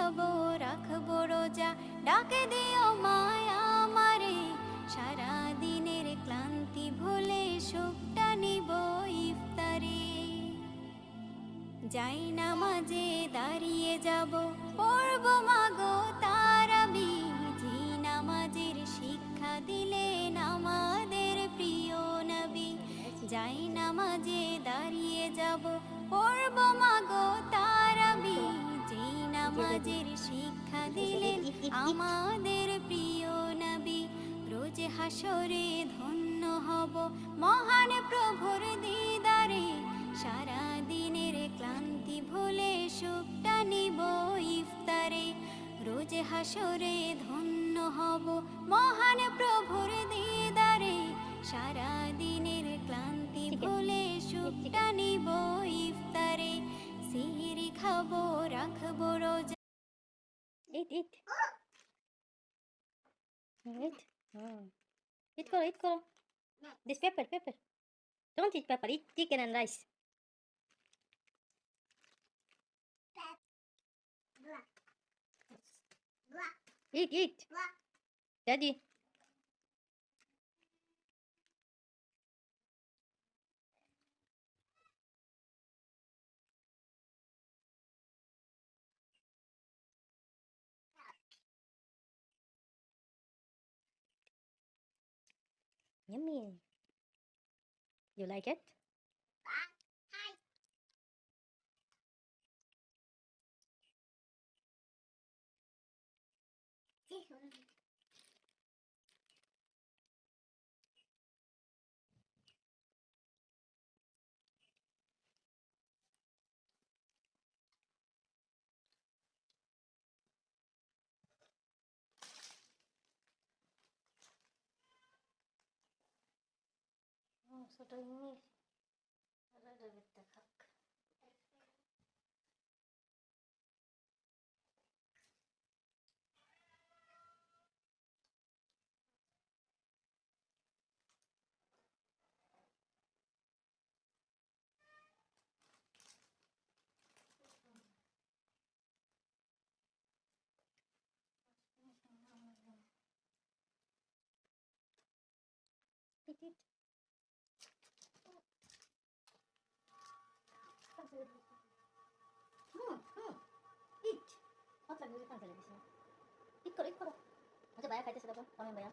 খাবো রাখবো রোজা, ডাকে দিও মায়া আমারে, সারা দিনের ক্লান্তি ভুলে সুখটা নিব ইফতারে। যাই নামাজে দাঁড়িয়ে যাব, পড়ব মাগো তারাবি, যে নামাজের শিক্ষা দিলেন আমাদের প্রিয় নবী। যাই নামাজে দাঁড়িয়ে যাব, পড়ব মাগো তারাবি, যে নামাজের শিক্ষা দিলেন আমাদের প্রিয় নবী। রোজ হাসরে ধন্য হব মহান প্রভুর দিদারে, সারা দিনের ক্লান্তি ভুলে সুখটা নিব ইফতারে। রোজ হাসরে ধন্য হব মহান প্রভুর দিদারে, সারা দিনের ক্লান্তি ভুলে সুখটা নিব ইফতারে। সিহরি খাবো রাখবো রোজা। Eat, eat. Eat. Eat করো, eat করো. This pepper, pepper. Don't eat pepper, eat chicken and rice. Eat, eat. Daddy. Yummy. You like it? ছোট জিনিস খাক। Eat, eat. Eat. Hot লাগবে, কাঁচা লাগবে। Eat করো, eat করো। আচ্ছা ভাইয়া খাইতেছে, দেখো কমেন ভাইয়া।